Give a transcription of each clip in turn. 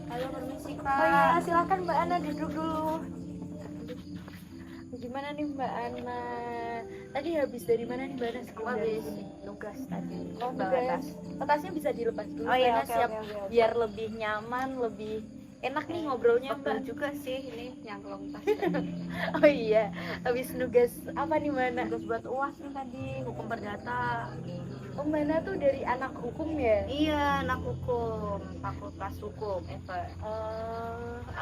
Halo, permisi Oh iya, Kak. silakan Mbak Ana duduk dulu. Gimana nih Mbak Ana? Tadi habis dari mana nih Mbak Ana? Aku habis nugas tadi. Oh, Bawa tugas. Tasnya bisa dilepas dulu. Oh iya, Mbak Ana oke, siap oke, oke, oke. biar lebih nyaman, lebih enak nih ngobrolnya Betul Mbak. juga sih ini nyangklong tas tadi. Oh iya, habis nugas apa nih Mbak Ana? Nugas buat UAS nih tadi, hukum perdata. Oh Mbak Ana tuh dari anak hukum ya? Iya, anak hukum, fakultas hukum, Eva.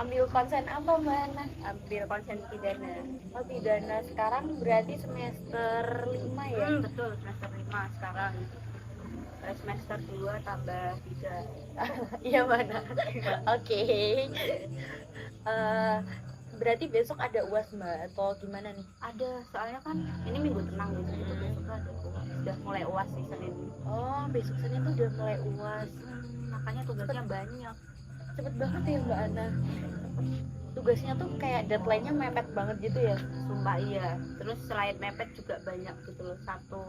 Ambil konsen apa Mbak Ana? Ambil konsen pidana. Oh pidana, sekarang berarti semester 5 ya? Betul, semester 5 sekarang. Semester 2 tambah 3. Iya mana? Oke. Berarti besok ada UAS Mbak atau gimana nih? Ada, soalnya kan ini minggu tenang gitu, besok ada UAS. Sudah mulai UAS sih Senin. Oh besok Senin tuh udah mulai UAS. Makanya tugasnya banyak. Cepet banget ya Mbak Ana. Tugasnya tuh kayak deadline-nya mepet banget gitu ya? Sumpah iya. Terus selain mepet juga banyak gitu loh. Satu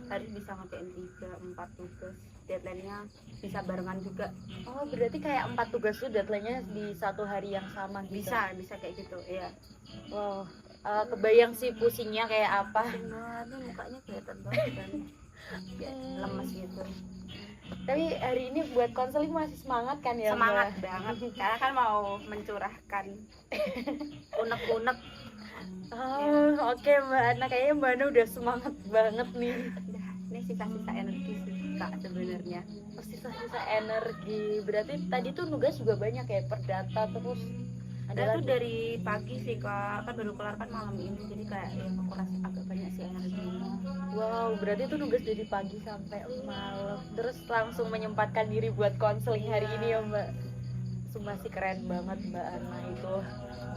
hari bisa ngerjain 3-4 tugas. Deadline-nya bisa barengan juga. Oh berarti kayak 4 tugas tuh deadline-nya di satu hari yang sama gitu? Bisa kayak gitu, iya. Wow, kebayang sih pusingnya kayak apa. Nah, ini mukanya kelihatan banget kan. Kayak lemes gitu. Tapi hari ini buat konseling masih semangat kan ya Semangat Mbak? banget. Karena kan mau mencurahkan unek-unek. Oke Mbak Ana, kayaknya Mbak Ana udah semangat banget nih. Ini sisa-sisa energi sih Kak sebenarnya. Sisa-sisa energi. Berarti tadi tuh nugas juga banyak ya, perdata terus Ada tuh dari pagi sih Kak, kan baru kelar kan malam ini, jadi kayak ya kekuras agak banyak sih energinya. Wow, berarti tuh nugas dari pagi sampai malam. Terus langsung menyempatkan diri buat konseling hari ini ya Mbak. Sumpah sih keren banget Mbak Ana itu.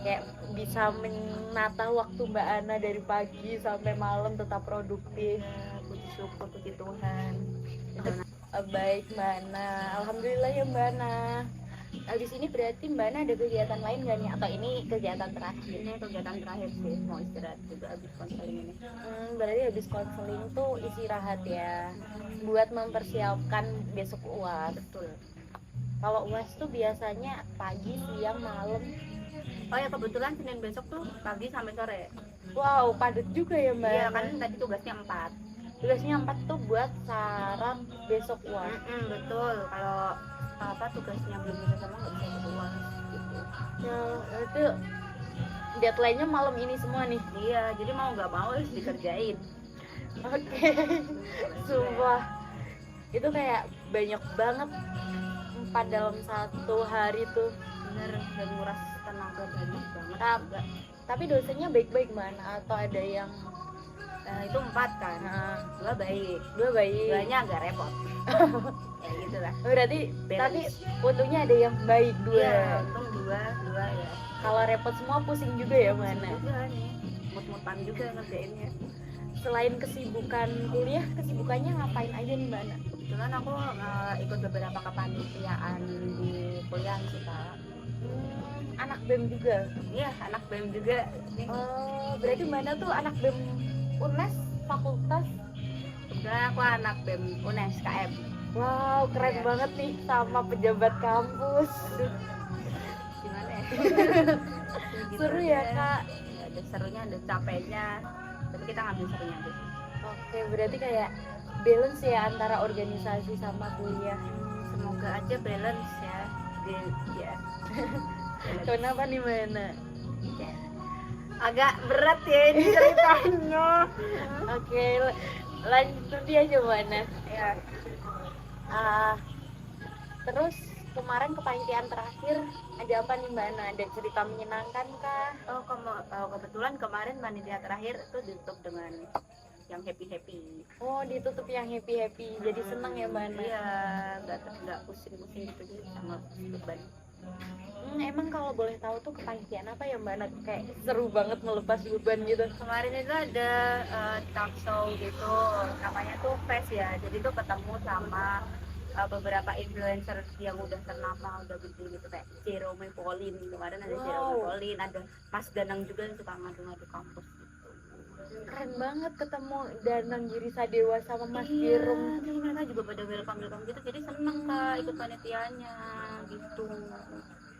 Kayak bisa menata waktu Mbak Ana dari pagi sampai malam tetap produktif. Ya, puji syukur, puji Tuhan. Baik Mbak Ana, alhamdulillah ya Mbak Ana. Habis ini berarti Mbak Ana ada kegiatan lain nggak nih? Atau ini kegiatan terakhir? Ini kegiatan terakhir sih, mau istirahat juga habis konseling ini. Berarti habis konseling tuh istirahat ya, buat mempersiapkan besok UAS. Betul. Kalau UAS tuh biasanya pagi, siang, malam. Oh ya kebetulan Senin besok tuh pagi sampai sore. Wow, padat juga ya Mbak. Iya kan tadi tugasnya 4. Tugasnya 4 tuh buat syarat besok UAS. Betul. Kalau tugasnya belum bisa sama nggak bisa ikut UAS gitu. Ya, itu deadline-nya malam ini semua nih. Iya, jadi mau nggak mau harus dikerjain. Oke. Sumpah. Itu kayak banyak banget 4 dalam satu hari tuh. Bener, dan nguras tenaga banyak banget. Tapi dosennya baik-baik mana? Atau ada yang itu 4 kan? 2 baik. 2 baik. 2-nya agak repot. Ya gitu lah. Berarti tapi untungnya ada yang baik 2. Iya, untung 2 ya. Kalau repot semua pusing juga ya mana? Juga nih, mut-mutan juga ngerjainnya. Selain kesibukan kuliah, kesibukannya ngapain aja nih Mbak Ana? Kebetulan aku ikut beberapa kepanitiaan di kuliah sih Kak. Anak BEM juga? Iya, anak BEM juga. Oh, berarti Mbak Ana tuh anak BEM UNES fakultas? Kebetulan aku anak BEM UNES KM. Wow, keren banget nih sama pejabat kampus. Gimana ya? Gitu Seru ya Kak? Ada serunya, ada capeknya. Tapi kita ngambil serunya deh. Oke, berarti kayak balance ya antara organisasi sama kuliah. Semoga aja balance ya. Ya. Kenapa nih mana? Ya. Agak berat ya ini ceritanya. Oke, lanjut aja mana? Ya. Terus kemarin kepanitiaan terakhir ada apa nih Mbak Ana? Ada cerita menyenangkan kah? Kebetulan kemarin panitia terakhir itu ditutup dengan yang happy. Oh, ditutup yang happy. Jadi seneng ya Mbak Ana? Iya, nggak pusing-pusing gitu sama beban. Emang kalau boleh tahu tuh kepanitiaan apa ya Mbak Ana? Kayak seru banget melepas beban gitu. Kemarin itu ada talk show gitu, namanya tuh Fest ya. Jadi tuh ketemu sama beberapa influencer yang udah ternama, udah gede gitu, kayak Jerome Pauline. Kemarin ada Jerome Pauline, ada Mas Danang juga yang suka ngadu-ngadu kampus gitu. keren banget ketemu Danang Giri Sadewa sama Mas Iya, Girum. terus mereka juga pada welcome gitu, jadi seneng kak ikut panitianya gitu.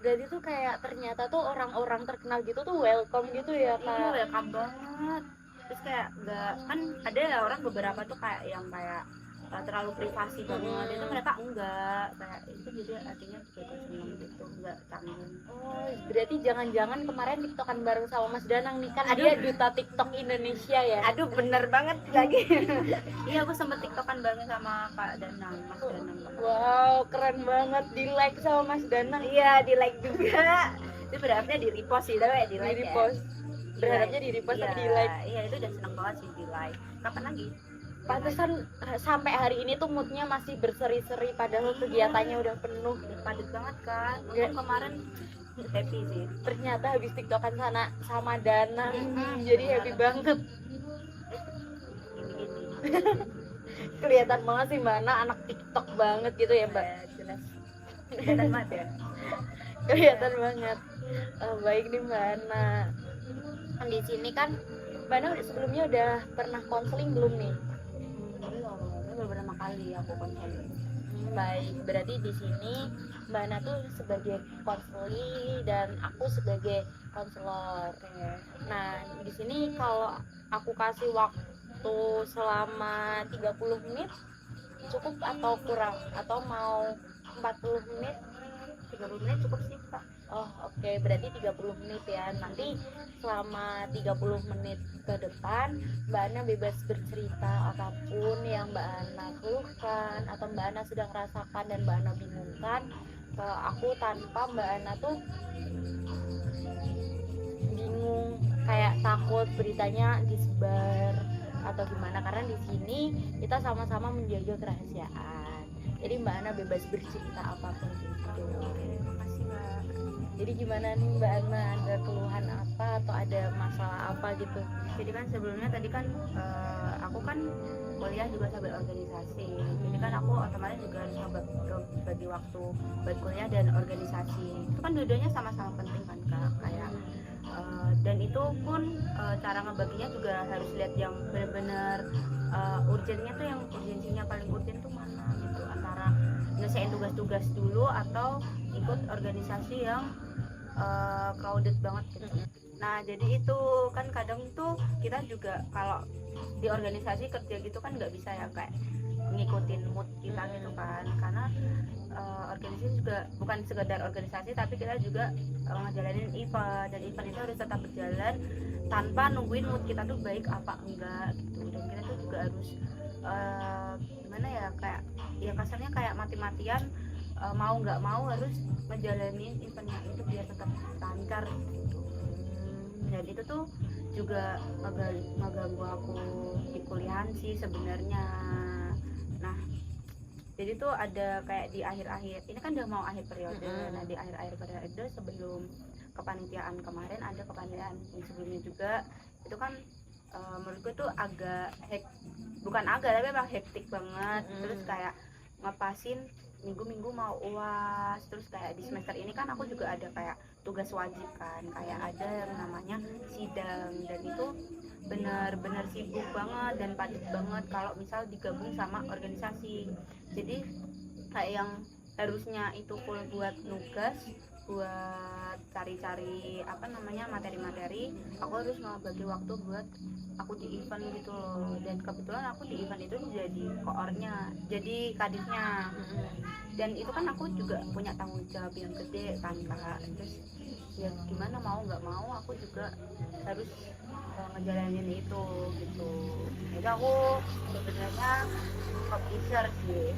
Berarti tuh kayak ternyata tuh orang-orang terkenal gitu tuh welcome gitu ya Iya, kak. welcome banget. Terus kayak nggak, kan ada ya orang beberapa tuh kayak yang kayak terlalu privasi banget, itu mereka enggak kayak itu, jadi artinya juga seneng gitu, enggak canggung. Oh, berarti jangan-jangan kemarin tiktokan bareng sama Mas Danang nih, kan Aduh. dia duta TikTok Indonesia ya. Aduh, bener banget lagi. Iya, aku sempet tiktokan bareng sama Kak Danang, Mas Danang. Wow, keren banget, di like sama Mas Danang. Iya, di like juga. Itu berharapnya di repost sih, tapi Di di like repost. ya. Berharapnya di repost Iya, tapi di like. Iya, itu udah seneng banget sih di like. Kapan lagi? Pantesan sampai hari ini tuh moodnya masih berseri-seri padahal kegiatannya udah penuh. Padat banget kan. Nggak. Untung kemarin happy sih. Ternyata habis tiktokan sana sama Danang, Mm-mm. jadi happy banget. Ini. Kelihatan banget sih Mbak Ana anak TikTok banget gitu ya Mbak. Jelas. Kelihatan banget ya. Kelihatan banget. Baik nih Mbak Ana. Di sini kan Mbak Ana sebelumnya udah pernah konseling belum nih? Belum, beberapa kali aku konseling. Baik, berarti di sini Mbak Ana tuh sebagai konseli dan aku sebagai konselor. Nah, di sini kalau aku kasih waktu selama 30 menit cukup atau kurang, atau mau 40 menit? 30 menit cukup sih Kak. Oh, oke, berarti 30 menit ya. Nanti selama 30 menit ke depan Mbak Ana bebas bercerita apapun yang Mbak Ana keluhkan atau Mbak Ana sedang rasakan dan Mbak Ana bingungkan ke aku, tanpa Mbak Ana tuh bingung kayak takut beritanya disebar atau gimana, karena di sini kita sama-sama menjaga kerahasiaan. Jadi Mbak Ana bebas bercerita apapun gitu. Makasih Kak. Jadi gimana nih Mbak Ana, ada keluhan apa atau ada masalah apa gitu? Jadi kan sebelumnya tadi kan aku kan kuliah juga sambil organisasi. Jadi kan aku otomatis juga harus bagi waktu buat kuliah dan organisasi. Itu kan dua-duanya sama-sama penting kan Kak. Kayak dan itu pun cara ngebaginya juga harus lihat yang benar-benar urgennya tuh, yang urgensinya paling urgent tuh mana gitu, antara nyelesain tugas-tugas dulu atau ikut organisasi yang crowded banget gitu. Nah jadi itu kan kadang tuh kita juga kalau di organisasi kerja gitu kan nggak bisa ya kayak ngikutin mood kita gitu kan, karena organisasi juga bukan sekedar organisasi tapi kita juga ngejalanin event, dan event itu harus tetap berjalan tanpa nungguin mood kita tuh baik apa enggak gitu. Dan kita tuh juga harus gimana ya, kayak ya kasarnya kayak mati-matian mau nggak mau harus ngejalanin eventnya itu biar tetap lancar gitu. Dan itu tuh juga ngeganggu aku di kuliahan sih sebenarnya. Nah jadi tuh ada kayak di akhir-akhir ini kan udah mau akhir periode. Nah di akhir-akhir periode sebelum kepanitiaan kemarin ada kepanitiaan yang sebelumnya juga, itu kan menurutku tuh agak bukan agak tapi emang hektik banget. Terus kayak ngepasin minggu-minggu mau UAS, terus kayak di semester ini kan aku juga ada kayak tugas wajib kan, kayak ada yang namanya sidang, dan itu benar-benar sibuk banget dan padat banget kalau misal digabung sama organisasi. Jadi kayak yang harusnya itu full buat nugas, buat cari-cari apa namanya materi-materi, aku harus mau bagi waktu buat aku di event gitu loh. Dan kebetulan aku di event itu jadi koornya, jadi kadifnya. Dan itu kan aku juga punya tanggung jawab yang gede kan Kak. Terus ya gimana mau nggak mau aku juga harus ngejalanin itu gitu. Jadi aku sebenarnya ke-pressure sih,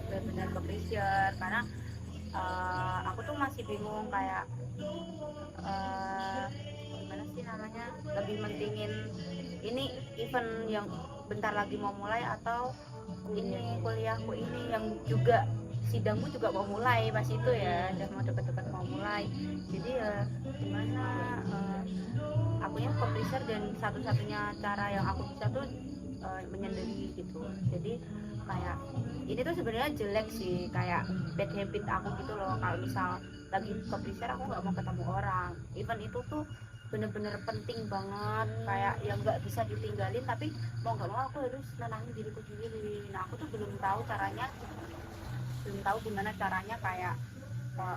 benar-benar ke-pressure karena aku tuh masih bingung kayak gimana sih namanya, lebih mentingin ini event yang bentar lagi mau mulai atau ini kuliahku ini yang juga sidangku juga mau mulai pas itu ya, udah mau deket-deket mau mulai. Jadi ya gimana, akunya ke-pressure, dan satu-satunya cara yang aku bisa tuh menyendiri gitu. Jadi kayak ini tuh sebenarnya jelek sih, kayak bad habit aku gitu loh. Kalau misal lagi ke-pressure aku nggak mau ketemu orang, event itu tuh bener-bener penting banget, kayak yang nggak bisa ditinggalin, tapi mau nggak mau aku harus nenangin diriku sendiri. Nah aku tuh belum tahu gimana caranya kayak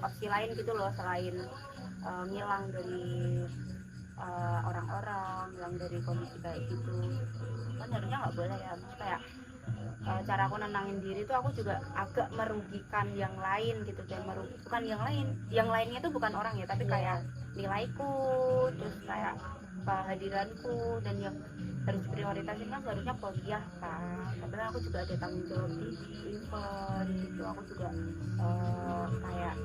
opsi lain gitu loh, selain ngilang dari orang-orang, ngilang dari kondisi kayak gitu. Kan harusnya nggak boleh ya, maksudnya kayak cara aku nenangin diri tuh aku juga agak merugikan yang lain gitu, dan bukan yang lainnya tuh bukan orang ya, tapi kayak nilaiku, terus kayak kehadiranku, dan yang harus prioritasin kan seharusnya kuliah kan, tapi kan aku juga ada tanggung jawab di event gitu. Aku juga kayak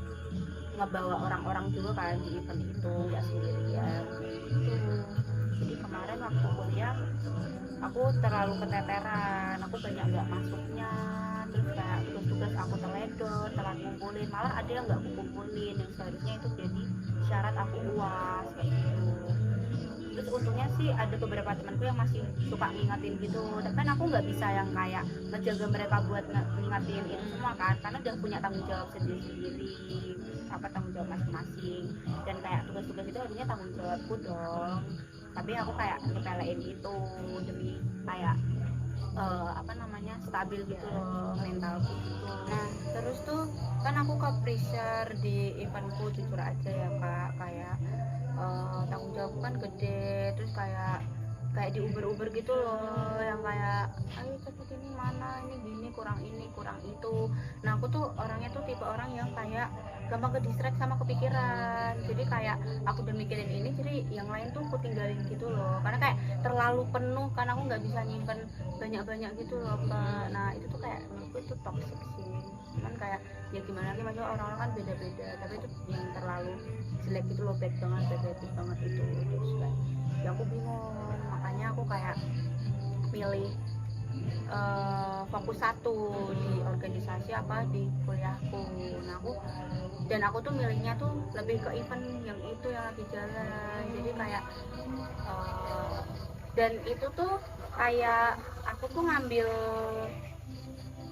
ngebawa orang-orang juga kan di event itu, nggak sendirian gitu. Jadi kemarin waktu kuliah aku terlalu keteteran, aku banyak nggak masuknya, terus kayak tugas-tugas aku telat ngumpulin, malah ada yang nggak aku kumpulin yang seharusnya itu jadi syarat aku UAS kayak gitu. Terus untungnya sih ada beberapa temanku yang masih suka ngingetin gitu, tapi kan aku nggak bisa yang kayak ngejaga mereka buat ngingetin itu semua kan, karena udah punya tanggung jawab sendiri-sendiri, tanggung jawab masing-masing, dan kayak tugas-tugas itu harusnya tanggung jawabku dong. Tapi aku kayak nyepelein itu demi kayak stabil gitu loh mentalku gitu. Nah terus tuh kan aku ke pressure di eventku, jujur aja ya kak, kayak tanggung jawabku kan gede, terus kayak di Uber gitu loh, yang kayak ayo cepet ini mana, ini gini, kurang itu. Nah aku tuh orangnya tuh tipe orang yang kayak gampang ke distract sama kepikiran, jadi kayak aku udah mikirin ini, jadi yang lain tuh aku tinggalin gitu loh, karena kayak terlalu penuh, karena aku nggak bisa nyimpen banyak gitu loh kak. Nah itu tuh kayak menurutku itu toxic sih, cuman kayak ya gimana sih, maksudnya orang-orang kan beda-beda, tapi itu yang terlalu jelek gitu loh, bad banget itu. Terus kayak ya aku bingung, makanya aku kayak pilih fokus satu di organisasi apa di kuliahku. Nah aku tuh milihnya tuh lebih ke event yang itu yang lagi jalan, jadi kayak dan itu tuh kayak aku tuh ngambil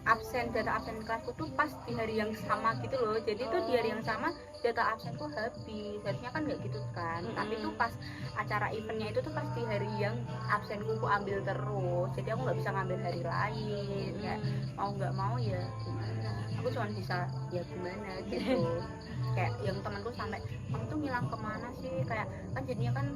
absen kelasku tuh pas di hari yang sama gitu loh, jadi tuh di hari yang sama data absenku habis, harusnya kan nggak gitu kan. Tapi tuh pas acara eventnya itu tuh pas di hari yang absenku aku ambil terus, jadi aku nggak bisa ngambil hari lain, kayak mau nggak mau ya gimana, aku cuma bisa ya gimana gitu. Kayak yang temanku sampai kamu tuh ngilang kemana sih, kayak kan jadinya kan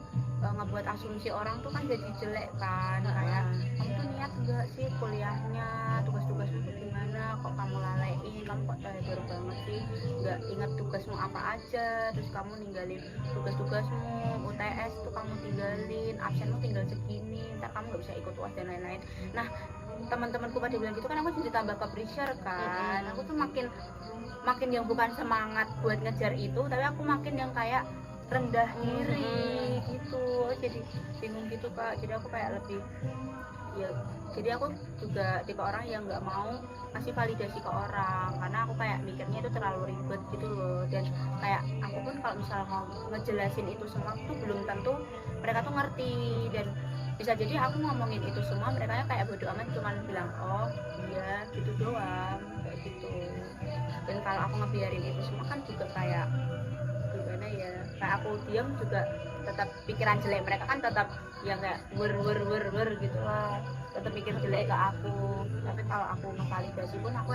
ngebuat asumsi orang tuh kan jadi jelek kan, kayak kamu tuh niat enggak sih kuliahnya, tugas-tugasmu tuh gimana, kok kamu lalein, kamu kok teledor banget sih, nggak ingat tugasmu apa aja, terus kamu ninggalin tugas-tugasmu, UTS tuh kamu tinggalin, absenmu tinggal segini, ntar kamu nggak bisa ikut UAS dan lain-lain. Nah teman-temanku pada bilang gitu kan, aku jadi tambah ke pressure kan, aku tuh makin yang bukan semangat buat ngejar itu, tapi aku makin yang kayak rendah diri gitu, jadi bingung gitu kak. Jadi aku kayak lebih ya, jadi aku juga tipe orang yang nggak mau ngasih validasi ke orang, karena aku kayak mikirnya itu terlalu ribet gitu loh, dan kayak aku pun kalau misalnya mau ngejelasin itu semua tuh belum tentu mereka tuh ngerti, dan bisa jadi aku ngomongin itu semua mereka kayak bodo amat, cuman bilang oh iya gitu doang kayak gitu. Dan kalau aku ngebiarin itu semua kan juga kayak gimana ya, kayak aku diam juga tetap pikiran jelek mereka kan tetap yang kayak wer gitu lah, tetap mikir jelek ke aku. Tapi kalau aku ngevalidasi pun aku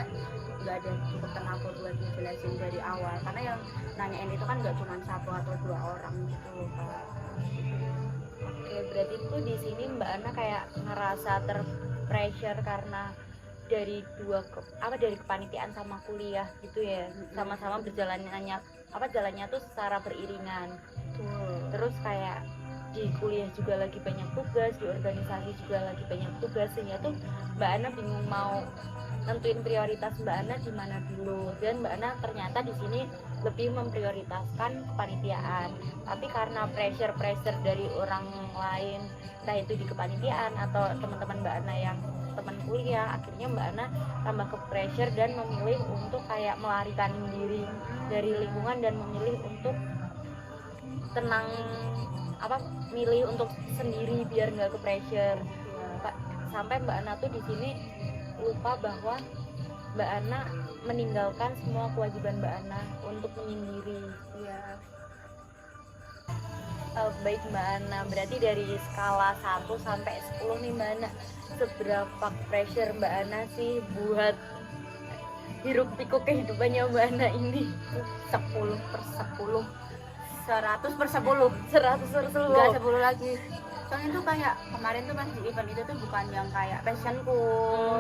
nggak ada cukup tenaga buat ngejelasin dari awal, karena yang nanyain itu kan nggak cuma satu atau dua orang gitu loh kak. Oke, berarti tuh di sini Mbak Ana kayak ngerasa terpressure karena dari dari kepanitiaan sama kuliah gitu ya, sama-sama jalannya tuh secara beriringan. Terus kayak di kuliah juga lagi banyak tugas, di organisasi juga lagi banyak tugas, sehingga tuh Mbak Ana bingung mau nentuin prioritas Mbak Ana di mana dulu. Dan Mbak Ana ternyata di sini lebih memprioritaskan kepanitiaan, tapi karena pressure dari orang lain, entah itu di kepanitiaan atau teman-teman Mbak Ana yang teman kuliah, akhirnya Mbak Ana tambah ke pressure dan memilih untuk kayak melarikan diri dari lingkungan dan memilih untuk tenang, milih untuk sendiri biar nggak ke pressure. Sampai Mbak Ana tuh di sini lupa bahwa Mbak Ana meninggalkan semua kewajiban Mbak Ana untuk menyendiri. Iya. Baik Mbak Ana, berarti dari skala 1 sampai 10 nih Mbak Ana, seberapa pressure Mbak Ana sih buat hiruk pikuk kehidupannya Mbak Ana ini? 10/10, 100/10, 100%. nggak 10 lagi. Soalnya tuh kayak kemarin tuh pas di event itu tuh bukan yang kayak passionku,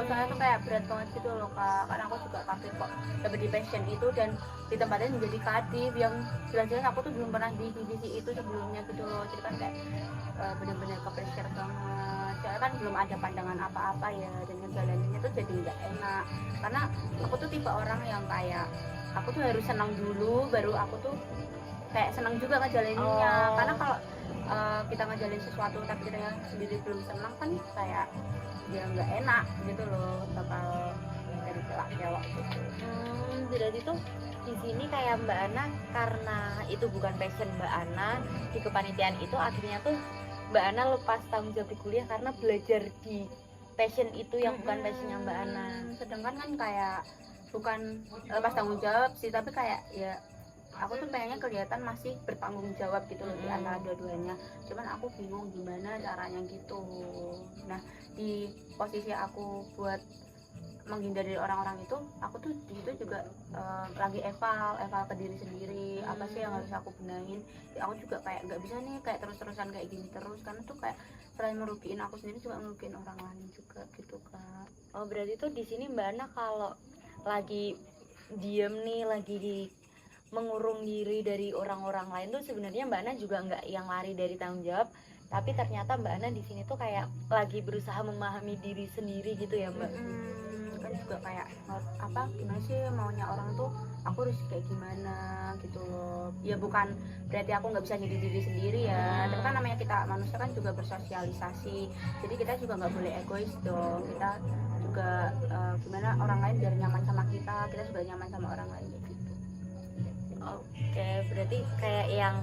soalnya tuh kayak berat banget gitu loh Kak, karena aku juga kaget kok dapet di passion itu dan di tempatnya menjadi kadif yang jelas-jelas aku tuh belum pernah di divisi itu sebelumnya gitu loh. Jadi kan kayak bener-bener ke pressure banget, soalnya kan belum ada pandangan apa-apa ya, dan ngejalaninnya tuh jadi nggak enak karena aku tuh tipe orang yang kayak aku tuh harus senang dulu baru aku tuh kayak senang juga ngejalaninnya. Karena kalau kita ngejalin sesuatu tapi kita sendiri belum senang kan kayak ya nggak enak gitu loh, bakal dari kelak-kelok gitu. Berarti tuh di sini kayak Mbak Ana, karena itu bukan passion Mbak Ana di kepanitiaan itu, akhirnya tuh Mbak Ana lepas tanggung jawab di kuliah karena belajar di passion itu yang bukan passionnya Mbak Ana. Sedangkan kan kayak bukan lepas tanggung jawab sih, tapi kayak ya aku tuh pengennya kelihatan masih bertanggung jawab gitu loh di antara dua-duanya. Cuman aku bingung gimana caranya gitu. Nah, di posisi aku buat menghindari orang-orang itu, aku tuh di situ juga lagi eval ke diri sendiri, apa sih yang harus aku benahin. Ya, aku juga kayak nggak bisa nih kayak terus-terusan kayak gini terus, karena tuh kayak selain merugiin aku sendiri juga merugiin orang lain juga gitu Kak. Berarti tuh di sini Mbak Ana kalau lagi diem nih, lagi di mengurung diri dari orang-orang lain tuh sebenarnya Mbak Ana juga nggak yang lari dari tanggung jawab, tapi ternyata Mbak Ana di sini tuh kayak lagi berusaha memahami diri sendiri gitu ya Mbak. Kan juga kayak apa gimana sih maunya orang tuh aku harus kayak gimana gitu loh. Ya bukan berarti aku nggak bisa jadi diri sendiri ya, tapi kan namanya kita manusia kan juga bersosialisasi, jadi kita juga nggak boleh egois dong. Kita juga gimana orang lain biar nyaman sama kita juga nyaman sama orang lain gitu. Oke, berarti kayak yang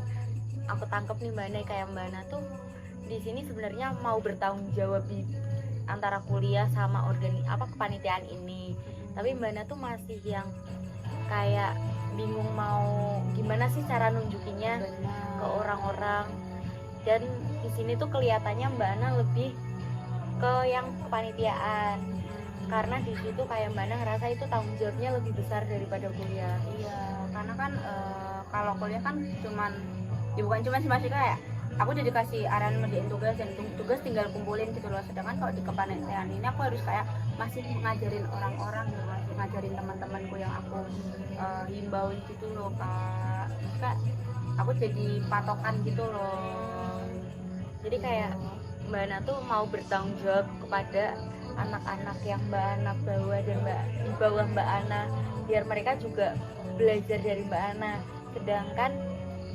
aku tangkap nih Mbak Ana, kayak Mbak Ana tuh di sini sebenarnya mau bertanggung jawab di antara kuliah sama kepanitiaan ini, tapi Mbak Ana tuh masih yang kayak bingung mau gimana sih cara nunjukinnya ke orang-orang. Dan di sini tuh kelihatannya Mbak Ana lebih ke yang kepanitiaan, karena di situ kayak Mbak Ana ngerasa itu tanggung jawabnya lebih besar daripada kuliah. Iya, karena kan kalau kuliah kan cuman ya bukan cuman sih, masih kayak aku udah dikasih arahan ngerjain tugas dan tugas tinggal kumpulin gitu loh. Sedangkan kalau di kepanitiaan ini aku harus kayak masih ngajarin orang-orang, masih ngajarin teman-temanku yang aku himbauin gitu loh Kak. Kayak aku jadi patokan gitu loh. Jadi kayak Mbak Ana tuh mau bertanggung jawab kepada anak-anak yang Mbak Ana bawa dan di bawah Mbak Ana, biar mereka juga belajar dari Mbak Ana. Sedangkan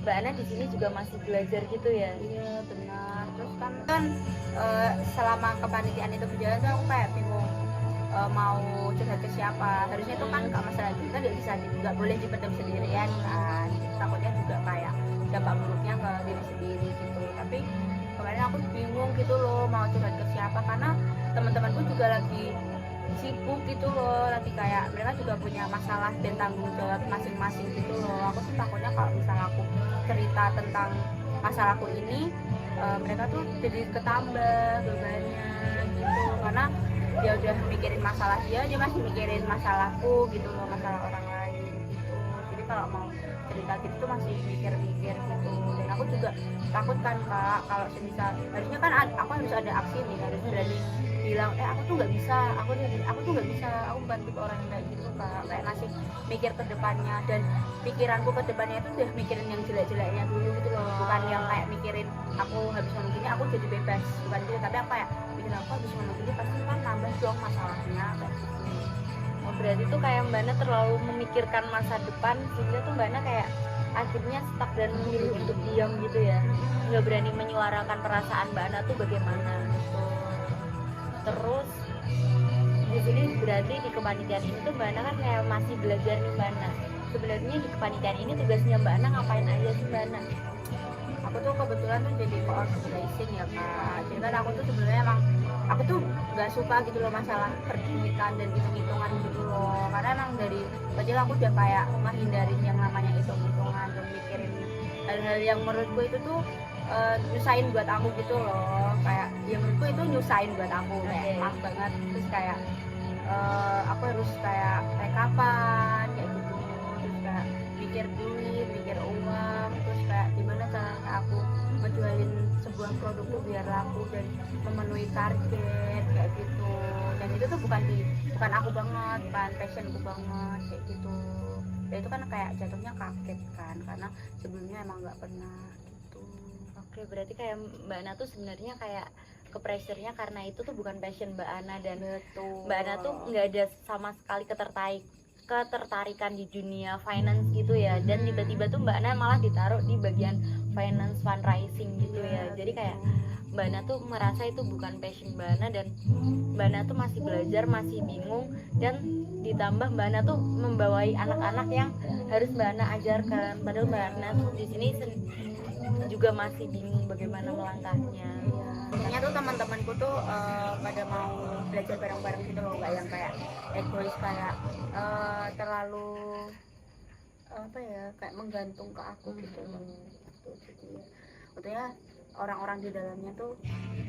Mbak Ana di sini juga masih belajar gitu ya. Iya benar. Terus kan selama kepanitiaan itu berjalan tuh aku kayak bingung mau curhat ke siapa. Harusnya itu kan nggak masalah juga, nggak boleh dipendam sendirian kan. Takutnya juga kayak dampak buruknya ke diri sendiri gitu. Tapi kemarin aku bingung gitu loh mau curhat ke siapa, karena teman-temanku juga lagi sibuk gitu loh, lagi kayak mereka juga punya masalah dan tanggung jawab masing-masing gitu loh. Aku tuh takutnya kalau misalnya aku cerita tentang masalahku ini mereka tuh jadi ketambah bebannya gitu, karena dia udah mikirin masalah dia masih mikirin masalahku gitu loh, masalah orang lain gitu. Jadi kalau mau cerita gitu tuh masih mikir-mikir gitu. Dan aku juga takut kan Kak, kalau semisal harusnya kan aku harus ada aksi nih, harus berani bilang aku tuh nggak bisa, aku tuh nggak bisa, aku bukan tipe orang yang kayak gitu Kak. Kayak masih mikir ke depannya, dan pikiranku ke depannya itu udah mikirin yang jelek-jeleknya dulu gitu loh, bukan yang kayak mikirin aku habis ngomong gini aku jadi bebas, bukan gitu, tapi aku kayak pikir aku habis ngomong gini pasti kan nambah dong masalahnya kayak gitu. Berarti tuh kayak Mbak Ana terlalu memikirkan masa depan, sehingga tuh Mbak Ana kayak akhirnya stuck dan memilih untuk diam gitu ya, nggak berani menyuarakan perasaan Mbak Ana tuh bagaimana gitu. Terus di sini berarti di kepanitiaan ini tuh Mbak Ana kan kayak masih belajar nih Mbak Ana. Sebenarnya di kepanitiaan ini tugasnya Mbak Ana ngapain aja sih Mbak Ana? Aku tuh kebetulan tuh jadi co-organizing ya Kak. Jadi kan aku tuh sebenarnya emang aku tuh nggak suka gitu loh masalah perduitan dan hitung-hitungan gitu loh, karena emang dari kecil aku udah kayak menghindarin yang namanya hitung-hitungan dan mikirin hal-hal yang menurutku itu tuh nyusahin buat aku gitu loh, kayak ya menurutku itu nyusahin buat aku kayak Oke. maaf banget. Terus kayak aku harus kayak kapan kayak gitu, terus kayak mikir duit, mikir uang, terus kayak gimana caranya aku ngejualin sebuah produk tuh biar laku dan memenuhi target kayak gitu. Dan itu tuh bukan aku banget, bukan passionku banget kayak gitu. Dan itu kan kayak jatuhnya kaget kan, karena sebelumnya emang nggak pernah gitu. Oke, berarti kayak Mbak Ana tuh sebenarnya kayak ke pressure-nya karena itu tuh bukan passion Mbak Ana, dan Betul. Mbak Ana tuh nggak ada sama sekali ketertarikan di dunia finance gitu ya, dan tiba-tiba tuh Mbak Ana malah ditaruh di bagian finance fundraising gitu ya. Jadi kayak Mbak Ana tuh merasa itu bukan passion Mbak Ana, dan Mbak Ana tuh masih belajar, masih bingung, dan ditambah Mbak Ana tuh membawai anak-anak yang harus Mbak Ana ajarkan, padahal Mbak Ana di sini juga masih bingung bagaimana melangkahnya. Biasanya tuh teman-temanku tuh pada mau belajar bareng-bareng gitu loh, nggak yang kayak egois, kayak terlalu apa ya, kayak menggantung ke aku gitu loh. Gitu. Jadi ya, untungnya orang-orang di dalamnya tuh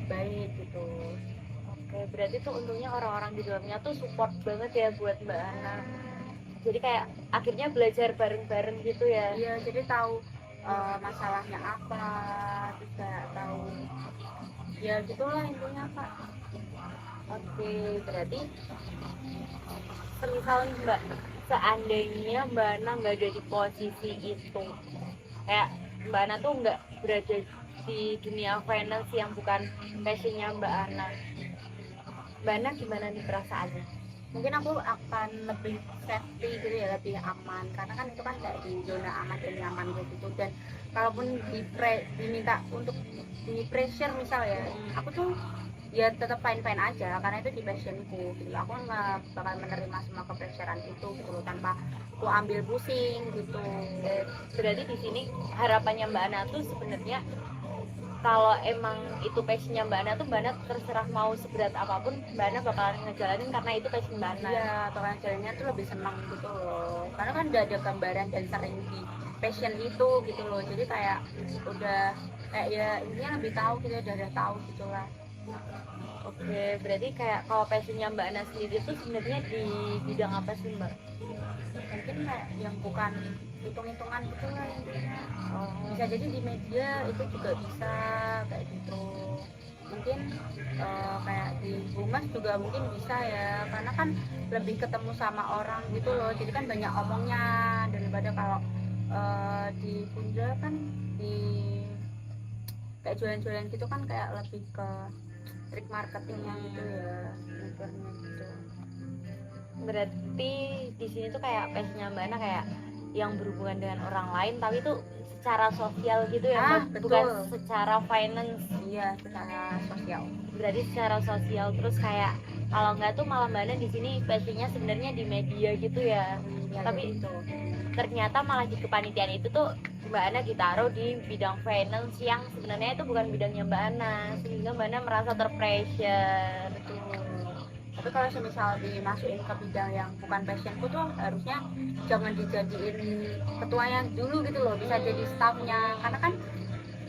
baik gitu. Oke, berarti tuh untungnya orang-orang di dalamnya tuh support banget ya buat Mbak Ana. Jadi kayak akhirnya belajar bareng-bareng gitu ya. Iya, jadi tahu masalahnya apa, terus kayak tahu ya gitulah intinya Kak. Oke, berarti semisal Mbak, seandainya Mbak Ana nggak ada di posisi itu, kayak Mbak Ana tuh nggak berada di dunia finance yang bukan passionnya Mbak Ana, Mbak Ana gimana nih perasaannya? Mungkin aku akan lebih safety gitu ya, lebih aman, karena kan itu kan kayak di zona aman dan nyaman gitu. Dan kalaupun diminta untuk di pressure misal ya, aku tuh ya tetap fine aja karena itu di passionku gitu. Aku nggak bakal menerima semua kepressurean itu gitu loh, tanpa aku ambil pusing gitu. Berarti di sini harapannya Mbak Ana tuh sebenarnya kalau emang itu passionnya Mbak Ana tuh Mbak Ana terserah mau seberat apapun Mbak Ana bakalan ngejalanin karena itu passion Mbak Ana. Iya, bakalan jalannya tuh lebih senang gitu loh, karena kan udah ada gambaran dan sering di passion itu gitu loh. Jadi kayak udah kayak ya intinya lebih tahu gitu, udah tahu gitulah. Oke, berarti kayak kalau passionnya Mbak Ana sendiri tuh sebenarnya di bidang apa sih Mbak? Mungkin kayak yang bukan hitung-hitungan gitu lah intinya. Bisa jadi di media itu juga bisa kayak gitu. Mungkin kayak di humas juga mungkin bisa ya, karena kan lebih ketemu sama orang gitu loh, jadi kan banyak omongnya daripada kalau di Punja kan di kayak jualan-jualan gitu kan kayak lebih ke trik marketingnya gitu ya, mikirnya gitu. Berarti di sini tuh kayak passionnya Mbak Ana kayak yang berhubungan dengan orang lain tapi tuh secara sosial gitu ya Mbak, betul. bukan secara finance. Iya, secara sosial. Berarti secara sosial, terus kayak kalau nggak tuh malah Mbak Ana di sini passionnya sebenarnya di media gitu ya. Ya, Tapi gitu. ternyata malah di kepanitiaan itu tuh Mbak Ana ditaruh di bidang finance yang sebenarnya itu bukan bidangnya Mbak Ana, sehingga Mbak Ana merasa terpressure. Tapi kalau semisal dimasukin ke bidang yang bukan passionku tuh harusnya jangan dijadiin ketuanya dulu gitu loh, bisa jadi staffnya, karena kan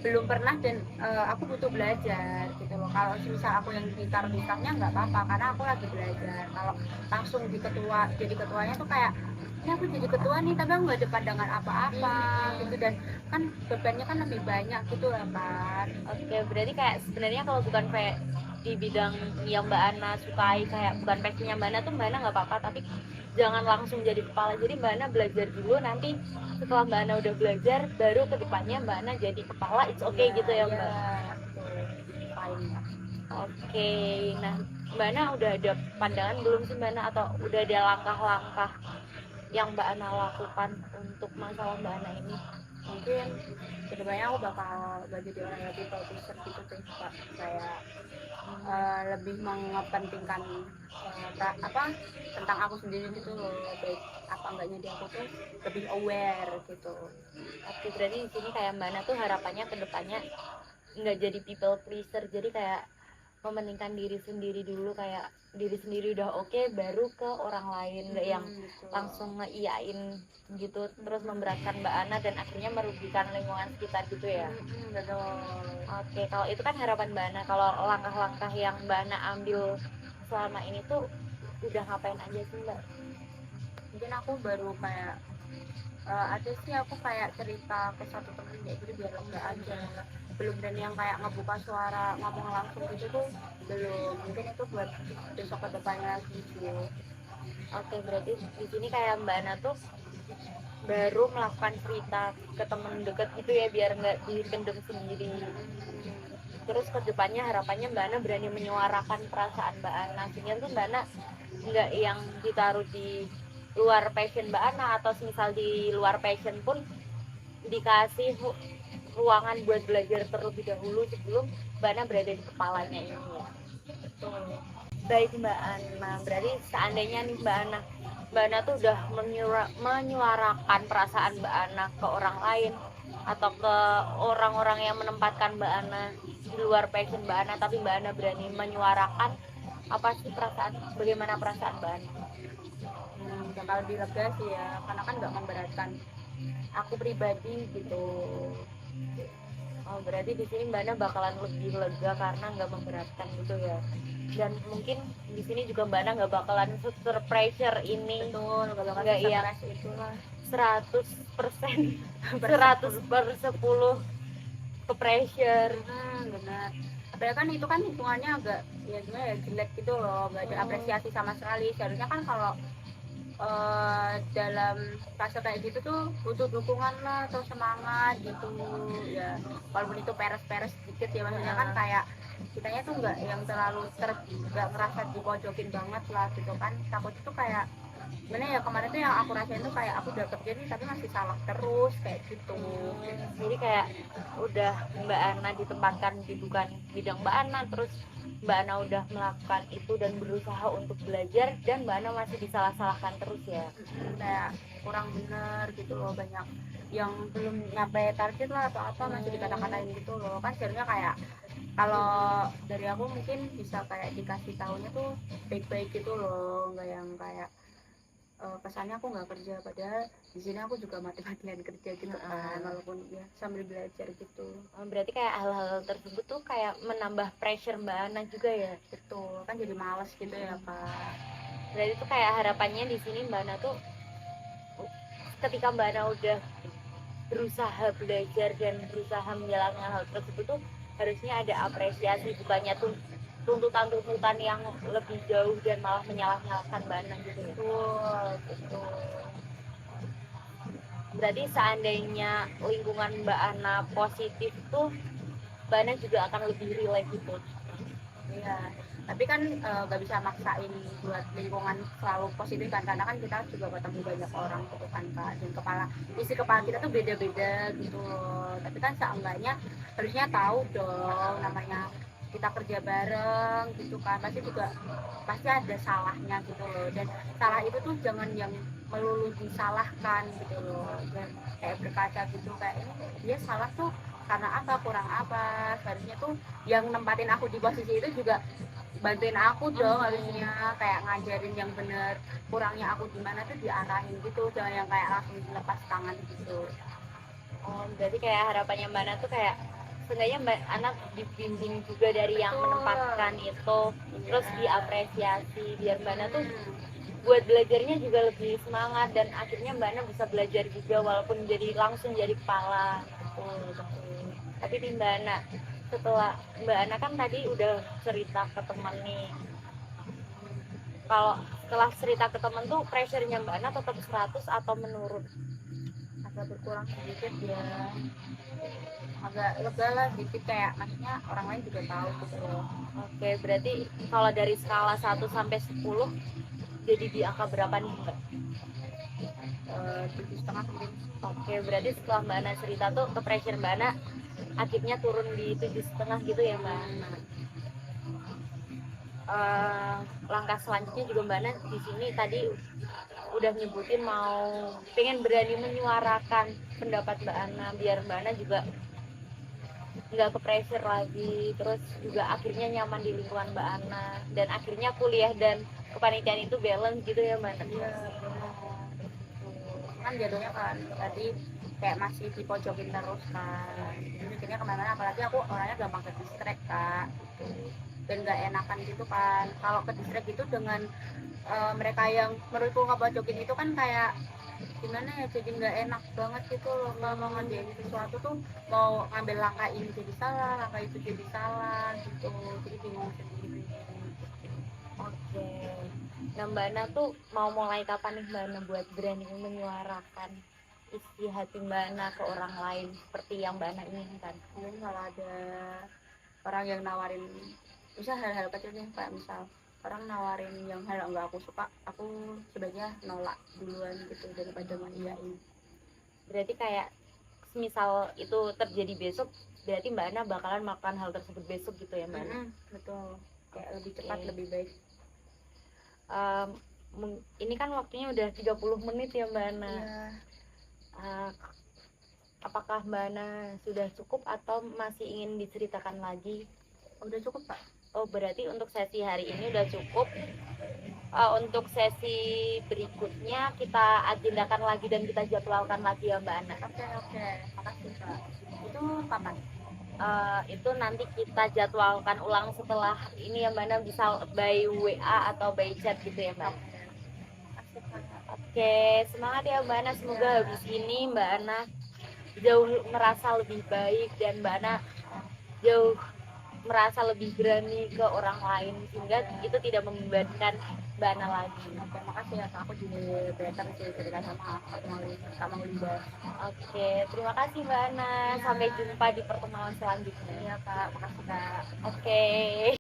belum pernah dan aku butuh belajar gitu loh. Kalau semisal aku yang ditaruh di staffnya nggak apa-apa karena aku lagi belajar. Kalau langsung jadi ketuanya tuh kayak ini aku jadi ketua nih tapi aku nggak ada pandangan apa-apa gitu, dan kan bebannya kan lebih banyak gitu lah kan. Oke, berarti kayak sebenarnya kalau bukan di bidang yang Mbak Ana sukai, kayak bukan passionnya Mbak Ana tuh Mbak Ana nggak apa-apa, tapi jangan langsung jadi kepala. Jadi Mbak Ana belajar dulu, nanti setelah Mbak Ana udah belajar baru kedepannya Mbak Ana jadi kepala, it's okay gitu ya Mbak. Oke, nah Mbak Ana udah ada pandangan belum sih Mbak Ana, atau udah ada langkah-langkah yang Mbak Ana lakukan untuk masalah Mbak Ana ini? Mungkin kedepannya aku bakal jadi orang yang lebih produser gitu sih Pak, kayak lebih mengepentingkan tentang aku sendiri gitu loh, baik apa enggaknya di aku tuh lebih aware gitu. Oke, berarti di sini kayak Mbak Ana tuh harapannya kedepannya nggak jadi people pleaser, jadi kayak mementingkan diri sendiri dulu, kayak diri sendiri udah oke baru ke orang lain, nggak yang Gitu. langsung ngeiyain gitu terus memberatkan Mbak Ana dan akhirnya merugikan lingkungan sekitar gitu ya. Betul. Oke, kalau itu kan harapan Mbak Ana. Kalau langkah-langkah yang Mbak Ana ambil selama ini tuh udah ngapain aja sih Mbak? Mungkin aku baru kayak ada sih aku kayak cerita ke satu temen kayak gitu biar lega aja, belum berani yang kayak ngebuka suara ngomong langsung gitu tuh belum, mungkin itu buat besok ke depannya lagi sih. Oke, berarti di sini kayak Mbak Ana tuh baru melakukan cerita ke temen deket gitu ya biar nggak dipendem sendiri. Terus kedepannya harapannya Mbak Ana berani menyuarakan perasaan Mbak Ana, sehingga tuh Mbak Ana nggak yang ditaruh di luar passion Mbak Ana, atau misal di luar passion pun dikasih ruangan buat belajar terlebih dahulu sebelum Mbak Ana berada di kepalanya ini ya. Baik Mbak Ana, berarti seandainya nih Mbak Ana tuh udah menyuarakan perasaan Mbak Ana ke orang lain atau ke orang-orang yang menempatkan Mbak Ana di luar passion Mbak Ana, tapi Mbak Ana berani menyuarakan, apa sih perasaan, bagaimana perasaan Mbak Ana? Bakal lebih lega sih ya, karena kan nggak memberatkan aku pribadi gitu. Oh, berarti di sini Mbak Ana bakalan lebih lega karena nggak memberatkan gitu ya. Dan mungkin di sini juga Mbak Ana nggak bakalan pressure ini. Betul, kalau Nggak yang stres itulah 100% 100/10 ke pressure. Benar. Padahal kan itu kan hitungannya agak ya gimana ya, jelek gitu loh, nggak ada apresiasi sama sekali. Seharusnya kan kalau dalam fase kayak gitu tuh butuh dukungan lah atau semangat gitu ya, walaupun itu peres-peres sedikit ya, maksudnya kan kayak kitanya tuh nggak yang terlalu nggak ngerasa dipojokin banget lah gitu kan. Takut itu kayak gimana ya, kemarin tuh yang aku rasain tuh kayak aku udah kerja nih tapi masih salah terus kayak gitu. Jadi kayak udah Mbak Ana ditempatkan di bukan bidang Mbak Ana, terus Mbak Ana udah melakukan itu dan berusaha untuk belajar, dan Mbak Ana masih disalah-salahkan terus ya. Kayak kurang bener gitu loh, banyak yang belum nyampe target lah atau apa masih dikata-katain gitu loh. Kan sebenarnya kayak kalau dari aku mungkin bisa kayak dikasih tahunya tuh baik-baik gitu loh, nggak yang kayak kesannya aku nggak kerja, padahal di sini aku juga mati-matian kerja gitu kan, walaupun ya sambil belajar gitu. Berarti kayak hal-hal tersebut tuh kayak menambah pressure Mbak Ana juga ya. Betul, kan jadi males gitu ya Kak. Berarti tuh kayak harapannya di sini Mbak Ana tuh ketika Mbak Ana udah berusaha belajar dan berusaha menjalankan hal tersebut tuh harusnya ada apresiasi, bukannya tuh tuntutan yang lebih jauh dan malah menyalah-nyalahkan Mbak Ana gitu ya. Betul. Berarti seandainya lingkungan Mbak Ana positif tuh Mbak Ana juga akan lebih relax gitu. Iya, tapi kan nggak bisa maksain buat lingkungan selalu positif kan, karena kan kita juga ketemu banyak orang gitu kan Kak, dan isi kepala kita tuh beda-beda gitu loh. Tapi kan seenggaknya harusnya tahu dong, namanya kita kerja bareng gitu kan, pasti ada salahnya gitu loh, dan salah itu tuh jangan yang melulu disalahkan gitu loh, dan kayak berkaca gitu kayak ini dia salah tuh karena apa, kurang apa. Seharusnya tuh yang nempatin aku di posisi itu juga bantuin aku dong, harusnya kayak ngajarin yang bener, kurangnya aku gimana tuh diarahin gitu, jangan yang kayak langsung dilepas tangan gitu. Oh, berarti kayak harapannya Mbak Ana tuh kayak sebenarnya Mbak Ana dibimbing juga dari yang menempatkan itu, terus diapresiasi biar Mbak Ana tuh buat belajarnya juga lebih semangat, dan akhirnya Mbak Ana bisa belajar juga walaupun langsung jadi kepala. Tapi di Mbak Ana, setelah Mbak Ana kan tadi udah cerita ke teman nih, kalau setelah cerita ke teman tuh pressure-nya Mbak Ana tetap 100 atau menurun? Agak berkurang sedikit ya, agak lega lah dikit, kayak maksudnya orang lain juga tahu gitu loh. Oke, berarti kalau dari skala 1-10 jadi di angka berapa nih Mbak? 7,5 mungkin. Oke, berarti setelah Mbak Ana cerita tuh ke pressure Mbak Ana akhirnya turun di 7,5 gitu ya Mbak. Langkah selanjutnya juga Mbak Ana di sini tadi udah nyebutin mau pengen berani menyuarakan pendapat Mbak Ana biar Mbak Ana juga nggak ke pressure lagi, terus juga akhirnya nyaman di lingkungan Mbak Ana, dan akhirnya kuliah dan kepanitiaan itu balance gitu ya Mbak. Iya benar. Kan jatuhnya kan tadi kayak masih dipojokin terus kan, jadi mikirnya kemana-mana, apalagi aku orangnya gampang ke distract kak gitu. Dan nggak enakan gitu kan kalau ke distract gitu dengan mereka yang menurutku ngepojokin itu kan kayak gimana ya, jadi nggak enak banget gitu loh kalau mau ngerjain sesuatu tuh, mau ngambil langkah ini jadi salah, langkah itu jadi salah gitu, jadi bingung sendiri. Oke. Nah Mbak Ana tuh mau mulai kapan nih Mbak Ana buat berani menyuarakan isi hati Mbak Ana ke orang lain seperti yang Mbak Ana inginkan? Mungkin kalau ada orang yang nawarin, misal hal-hal kecil nih, kayak misal orang nawarin yang hal yang nggak aku suka, aku sebaiknya nolak duluan gitu daripada ngiyain. Berarti kayak misal itu terjadi besok, berarti Mbak Ana bakalan melakukan hal tersebut besok gitu ya Mbak Ana? Betul, kayak lebih cepat Oke. lebih baik. Ini kan waktunya udah 30 menit ya Mbak Ana. Iya. Apakah Mbak Ana sudah cukup atau masih ingin diceritakan lagi? Udah cukup pak. Oh berarti untuk sesi hari ini udah cukup. Untuk sesi berikutnya kita agendakan lagi dan kita jadwalkan lagi ya Mbak Ana. Oke, makasih pak. Itu kapan? Itu nanti kita jadwalkan ulang setelah ini ya Mbak Ana, bisa by WA atau by chat gitu ya Mbak. Makasih pak. Oke, semangat ya Mbak Ana, semoga habis ini Mbak Ana jauh merasa lebih baik dan Mbak Ana jauh merasa lebih berani ke orang lain sehingga itu tidak membebankan Mbak Ana lagi. Oke, makasih ya kak, aku juga better sih cerita sama Kak Maulida. Oke, terima kasih Mbak Ana, sampai jumpa di pertemuan selanjutnya. Iya kak, makasih kak. Oke.